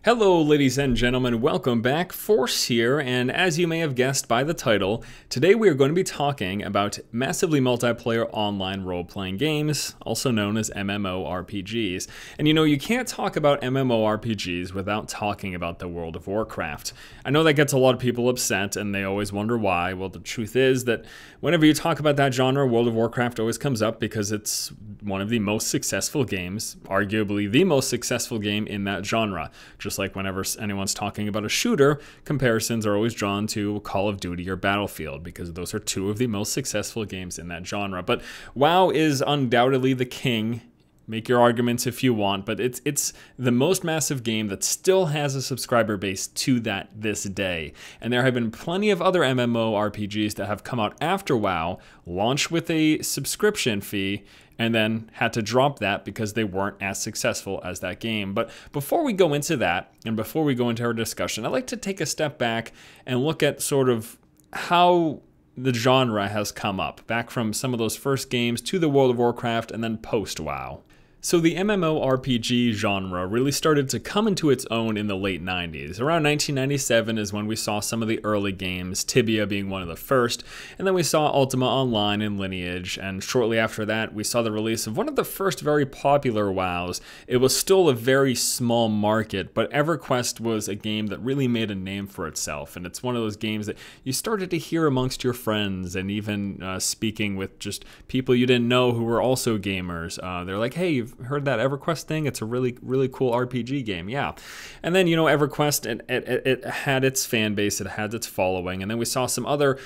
Hello ladies and gentlemen, welcome back. Force here, and as you may have guessed by the title, today we are going to be talking about massively multiplayer online role-playing games, also known as MMORPGs. And you know, you can't talk about MMORPGs without talking about the World of Warcraft. I know that gets a lot of people upset and they always wonder why. Well, the truth is that whenever you talk about that genre, World of Warcraft always comes up because it's one of the most successful games, arguably the most successful game in that genre. Just like whenever anyone's talking about a shooter, comparisons are always drawn to Call of Duty or Battlefield because those are two of the most successful games in that genre. But WoW is undoubtedly the king. Make your arguments if you want, but it's the most massive game that still has a subscriber base to this day. And there have been plenty of other MMORPGs that have come out after WoW, launched with a subscription fee, and then had to drop that because they weren't as successful as that game. But before we go into that, and before we go into our discussion, I'd like to take a step back and look at sort of how the genre has come up, back from some of those first games to the World of Warcraft and then post-WoW. So the MMORPG genre really started to come into its own in the late 90s. Around 1997 is when we saw some of the early games, Tibia being one of the first, and then we saw Ultima Online and Lineage, and shortly after that we saw the release of one of the first very popular WoWs. It was still a very small market, but Everquest was a game that really made a name for itself, and it's one of those games that you started to hear amongst your friends, and even speaking with just people you didn't know who were also gamers. They're like, hey, you've heard that Everquest thing? It's a really cool RPG game. Yeah. And then, you know, Everquest, it had its fan base, it had its following, and then we saw some other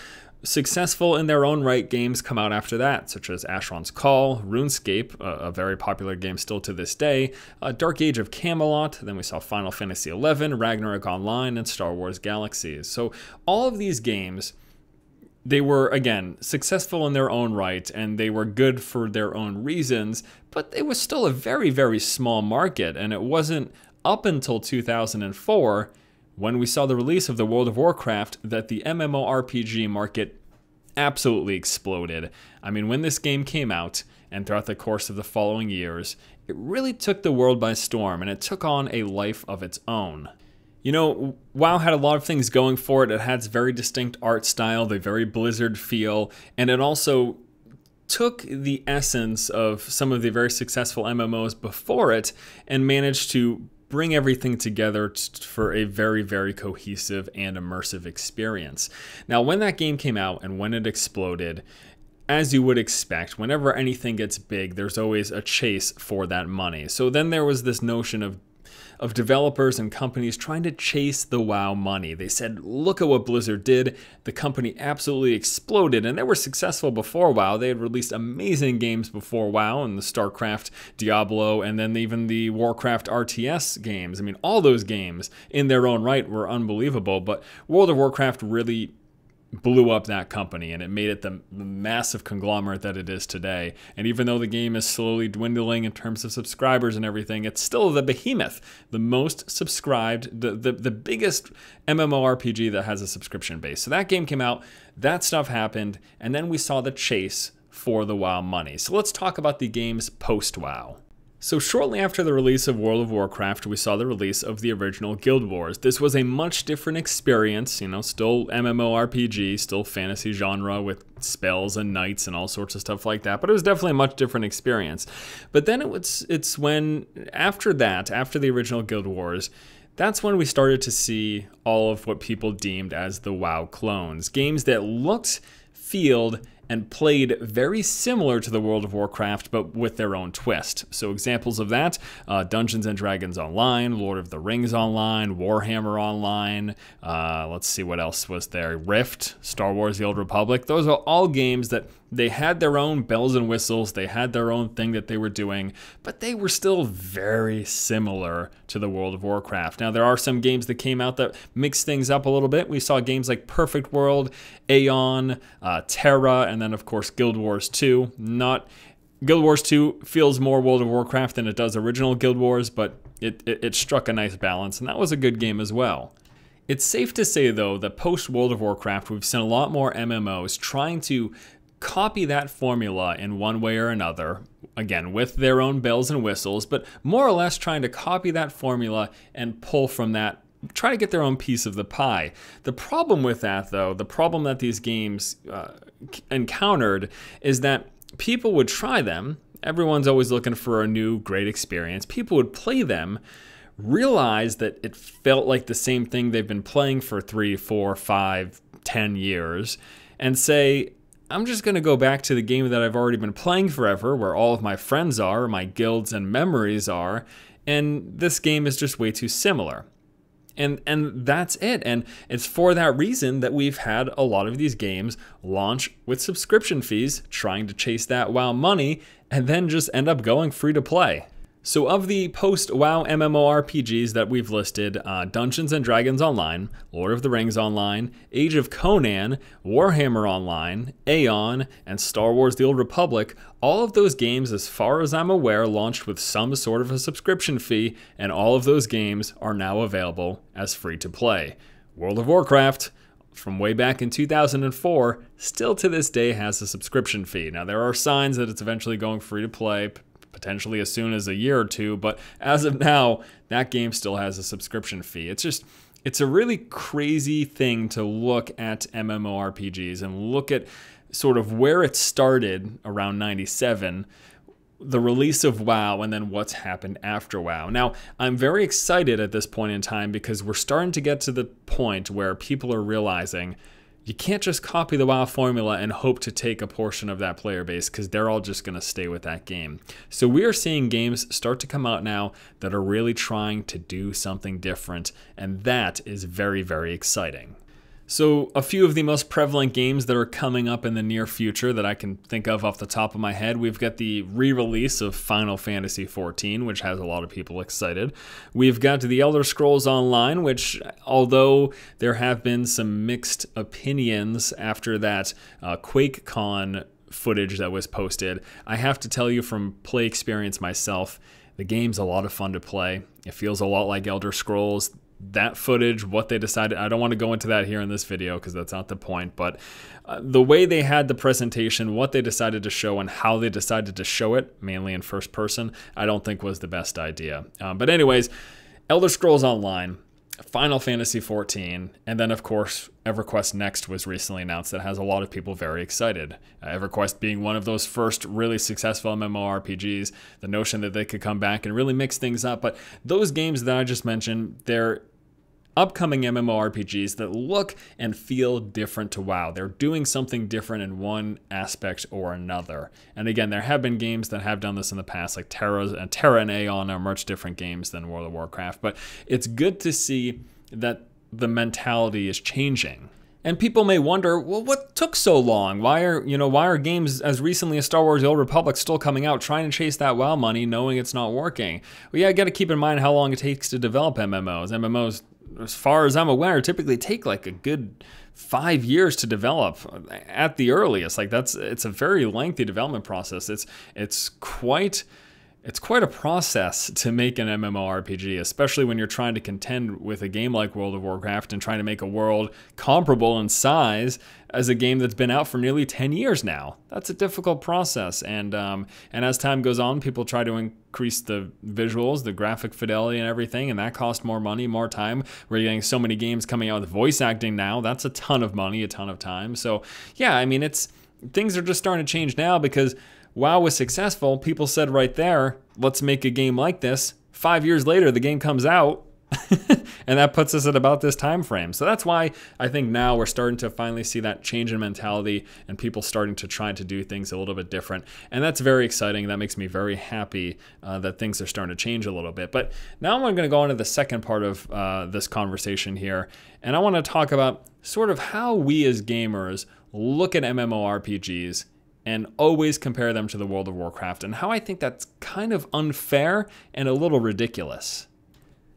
successful in their own right games come out after that, such as Asheron's Call, RuneScape, a very popular game still to this day, Dark Age of Camelot, then we saw Final Fantasy XI, Ragnarok Online, and Star Wars Galaxies. So all of these games, they were, again, successful in their own right, and they were good for their own reasons, but it was still a very small market, and it wasn't up until 2004, when we saw the release of the World of Warcraft, that the MMORPG market absolutely exploded. I mean, when this game came out, and throughout the course of the following years, it really took the world by storm, and it took on a life of its own. You know, WoW had a lot of things going for it. It had its very distinct art style, the very Blizzard feel, and it also took the essence of some of the very successful MMOs before it and managed to bring everything together for a very cohesive and immersive experience. Now, when that game came out and when it exploded, as you would expect, whenever anything gets big, there's always a chase for that money. So then there was this notion of developers and companies trying to chase the WoW money. They said, look at what Blizzard did. The company absolutely exploded, and they were successful before WoW. They had released amazing games before WoW, and the StarCraft, Diablo, and then even the Warcraft RTS games. I mean, all those games in their own right were unbelievable, but World of Warcraft really blew up that company, and it made it the massive conglomerate that it is today. And even though the game is slowly dwindling in terms of subscribers and everything, it's still the behemoth, the most subscribed, the biggest MMORPG that has a subscription base. So that game came out, that stuff happened, and then we saw the chase for the WoW money. So let's talk about the games post-WoW. So shortly after the release of World of Warcraft, we saw the release of the original Guild Wars. This was a much different experience, you know, still MMORPG, still fantasy genre with spells and knights and all sorts of stuff like that, but it was definitely a much different experience. But then it's when, after the original Guild Wars, that's when we started to see all of what people deemed as the WoW clones. Games that looked, felt, and played very similar to the World of Warcraft, but with their own twist. So examples of that, Dungeons & Dragons Online, Lord of the Rings Online, Warhammer Online, let's see what else was there, Rift, Star Wars The Old Republic. Those are all games that they had their own bells and whistles, they had their own thing that they were doing, but they were still very similar to the World of Warcraft. Now, there are some games that came out that mixed things up a little bit. We saw games like Perfect World, Aeon, Terra, and then, of course, Guild Wars 2. Guild Wars 2 feels more World of Warcraft than it does original Guild Wars, but it struck a nice balance, and that was a good game as well. It's safe to say, though, that post-World of Warcraft, we've seen a lot more MMOs trying to copy that formula in one way or another, again, with their own bells and whistles, but more or less trying to copy that formula and pull from that, try to get their own piece of the pie. The problem with that, though, the problem that these games encountered is that people would try them. Everyone's always looking for a new great experience. People would play them, realize that it felt like the same thing they've been playing for 3, 4, 5, 10 years, and say, I'm just going to go back to the game that I've already been playing forever, where all of my friends are, my guilds and memories are, and this game is just way too similar. And that's it. And it's for that reason that we've had a lot of these games launch with subscription fees, trying to chase that WoW money, and then just end up going free to play. So of the post-WoW MMORPGs that we've listed, Dungeons & Dragons Online, Lord of the Rings Online, Age of Conan, Warhammer Online, Aeon, and Star Wars The Old Republic, all of those games, as far as I'm aware, launched with some sort of a subscription fee, and all of those games are now available as free-to-play. World of Warcraft, from way back in 2004, still to this day has a subscription fee. Now, there are signs that it's eventually going free-to-play, potentially as soon as a year or two, but as of now, that game still has a subscription fee. It's a really crazy thing to look at MMORPGs and look at sort of where it started around 97, the release of WoW, and then what's happened after WoW. Now, I'm very excited at this point in time because we're starting to get to the point where people are realizing you can't just copy the WoW formula and hope to take a portion of that player base, because they're all just going to stay with that game. So we are seeing games start to come out now that are really trying to do something different, and that is very, very exciting. So a few of the most prevalent games that are coming up in the near future that I can think of off the top of my head, we've got the re-release of Final Fantasy XIV, which has a lot of people excited. We've got the Elder Scrolls Online, which, although there have been some mixed opinions after that QuakeCon footage that was posted, I have to tell you from play experience myself, the game's a lot of fun to play. It feels a lot like Elder Scrolls. That footage, what they decided, I don't want to go into that here in this video because that's not the point, but the way they had the presentation, what they decided to show, and how they decided to show it, mainly in first person, I don't think was the best idea. But anyways, Elder Scrolls Online, Final Fantasy XIV, and then of course Everquest Next was recently announced. That has a lot of people very excited. Everquest being one of those first really successful MMORPGs, the notion that they could come back and really mix things up. But those games that I just mentioned, they're upcoming MMORPGs that look and feel different to WoW. They're doing something different in one aspect or another. And again, there have been games that have done this in the past, like Terra and Aeon are much different games than World of Warcraft. But it's good to see that the mentality is changing. And people may wonder, well, what took so long? Why are games as recently as Star Wars The Old Republic still coming out trying to chase that WoW money knowing it's not working? Well, yeah, you got to keep in mind how long it takes to develop MMOs. MMOs, as far as I'm aware, typically take like a good 5 years to develop at the earliest. Like it's a very lengthy development process. It's quite a process to make an MMORPG, especially when you're trying to contend with a game like World of Warcraft and trying to make a world comparable in size as a game that's been out for nearly 10 years now. That's a difficult process, and as time goes on, people try to increase the visuals, the graphic fidelity and everything, and that costs more money, more time. We're getting so many games coming out with voice acting now. That's a ton of money, a ton of time. So yeah, I mean, things are just starting to change now because WoW was successful. People said right there, let's make a game like this. 5 years later, the game comes out, and that puts us at about this time frame. So that's why I think now we're starting to finally see that change in mentality and people starting to try to do things a little bit different. And that's very exciting. That makes me very happy that things are starting to change a little bit. But now I'm going to go on to the second part of this conversation here. And I want to talk about sort of how we as gamers look at MMORPGs and always compare them to the World of Warcraft, and how I think that's kind of unfair and a little ridiculous.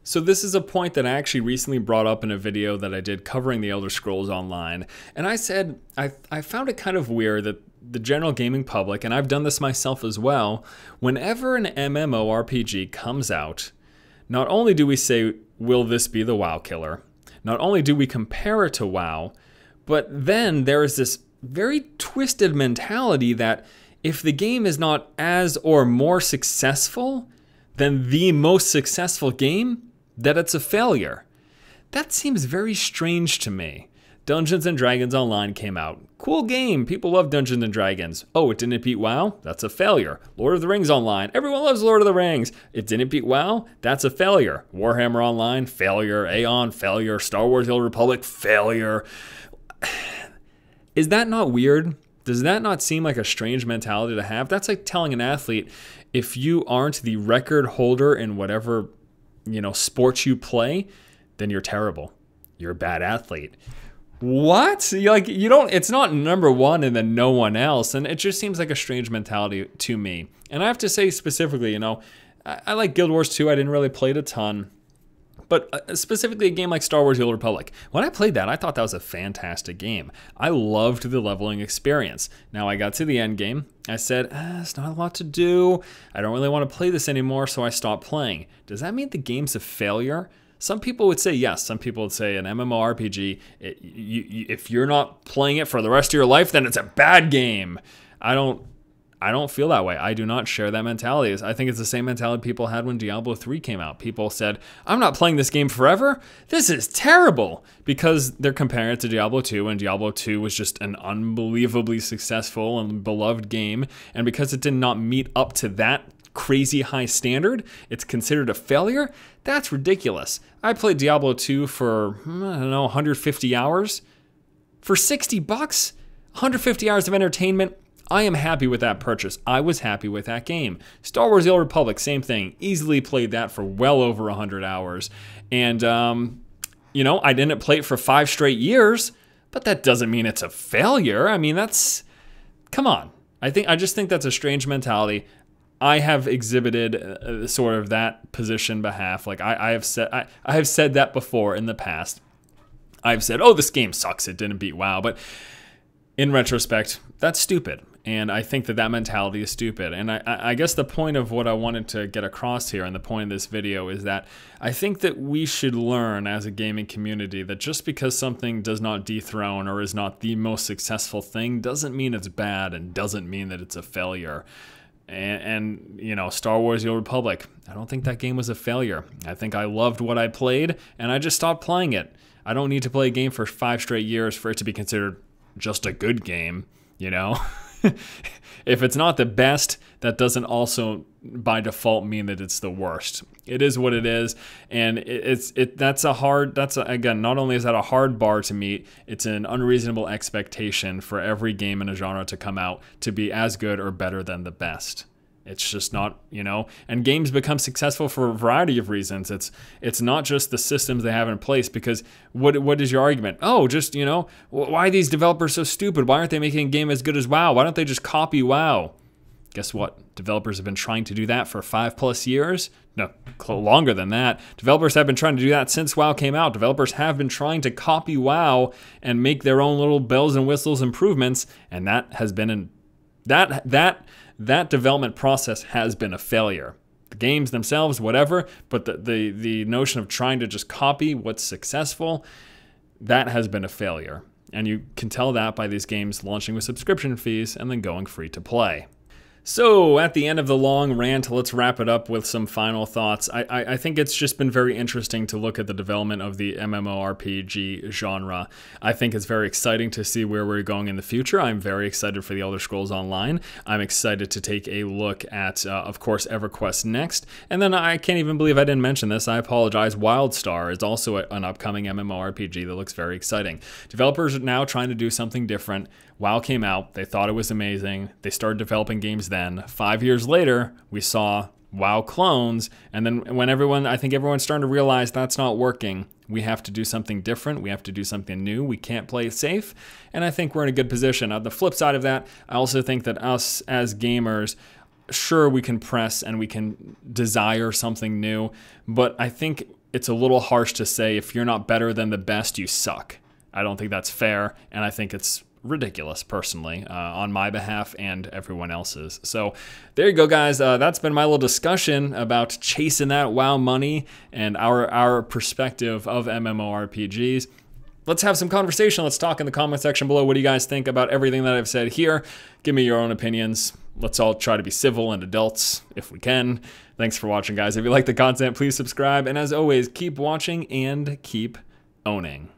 So this is a point that I actually recently brought up in a video that I did covering the Elder Scrolls Online, and I said I found it kind of weird that the general gaming public, and I've done this myself as well, whenever an MMORPG comes out, not only do we say, will this be the WoW killer? Not only do we compare it to WoW, but then there is this very twisted mentality that if the game is not as or more successful than the most successful game, that it's a failure. That seems very strange to me. Dungeons & Dragons Online came out. Cool game. People love Dungeons & Dragons. Oh, it didn't beat WoW? That's a failure. Lord of the Rings Online. Everyone loves Lord of the Rings. It didn't beat WoW? That's a failure. Warhammer Online? Failure. Aeon? Failure. Star Wars The Old Republic? Failure. Is that not weird? Does that not seem like a strange mentality to have? That's like telling an athlete, if you aren't the record holder in whatever, sport you play, then you're terrible. You're a bad athlete. What? You don't, it's not number one and then no one else. And it just seems like a strange mentality to me. And I have to say specifically, I like Guild Wars 2. I didn't really play it a ton. But specifically a game like Star Wars The Old Republic. When I played that, I thought that was a fantastic game. I loved the leveling experience. Now I got to the end game. I said, it's not a lot to do. I don't really want to play this anymore, so I stopped playing. Does that mean the game's a failure? Some people would say yes. Some people would say an MMORPG, if you're not playing it for the rest of your life, then it's a bad game. I don't feel that way. I do not share that mentality. I think it's the same mentality people had when Diablo 3 came out. People said, I'm not playing this game forever. This is terrible. Because they're comparing it to Diablo 2, and Diablo 2 was just an unbelievably successful and beloved game. And because it did not meet up to that crazy high standard, it's considered a failure. That's ridiculous. I played Diablo 2 for, 150 hours. For $60, 150 hours of entertainment. I am happy with that purchase. I was happy with that game. Star Wars The Old Republic, same thing. Easily played that for well over 100 hours. And, I didn't play it for 5 straight years, but that doesn't mean it's a failure. I mean, come on. I just think that's a strange mentality. I have exhibited sort of that position behalf. Like I have said that before in the past. I've said, oh, this game sucks. It didn't beat WoW. But in retrospect, that's stupid. And I think that mentality is stupid. And I guess the point of what I wanted to get across here and the point of this video is that I think that we should learn as a gaming community that just because something does not dethrone or is not the most successful thing doesn't mean it's bad and doesn't mean that it's a failure. And Star Wars The Old Republic, I don't think that game was a failure. I think I loved what I played, and I just stopped playing it. I don't need to play a game for 5 straight years for it to be considered just a good game, If it's not the best, that doesn't also by default mean that it's the worst. It is what it is, and again, not only is that a hard bar to meet, it's an unreasonable expectation for every game in a genre to come out to be as good or better than the best. It's just not, and games become successful for a variety of reasons. It's not just the systems they have in place, because what is your argument? Oh, just, why are these developers so stupid? Why aren't they making a game as good as WoW? Why don't they just copy WoW? Guess what? Developers have been trying to do that for 5+ years. No, longer than that. Developers have been trying to do that since WoW came out. Developers have been trying to copy WoW and make their own little bells and whistles improvements, and that has been that development process has been a failure. The games themselves, whatever, but the notion of trying to just copy what's successful, that has been a failure. And you can tell that by these games launching with subscription fees and then going free to play. So at the end of the long rant, let's wrap it up with some final thoughts. I think it's just been very interesting to look at the development of the MMORPG genre. I think it's very exciting to see where we're going in the future. I'm very excited for the Elder Scrolls Online. I'm excited to take a look at, of course, Everquest next. And then I can't even believe I didn't mention this. I apologize. WildStar is also an upcoming MMORPG that looks very exciting. Developers are now trying to do something different. WoW came out. They thought it was amazing. They started developing games then. 5 years later, we saw WoW clones. And then when I think everyone's starting to realize that's not working. We have to do something different. We have to do something new. We can't play it safe. And I think we're in a good position. On the flip side of that, I also think that us as gamers, sure, we can press and we can desire something new. But I think it's a little harsh to say if you're not better than the best, you suck. I don't think that's fair. And I think it's ridiculous, personally, on my behalf and everyone else's. So there you go, guys. That's been my little discussion about chasing that WoW money and our perspective of MMORPGs. let's have some conversation. Let's talk in the comment section below. What do you guys think about everything that I've said here? Give me your own opinions. Let's all try to be civil and adults if we can. Thanks for watching, guys. If you like the content, please subscribe. And as always, keep watching and keep owning.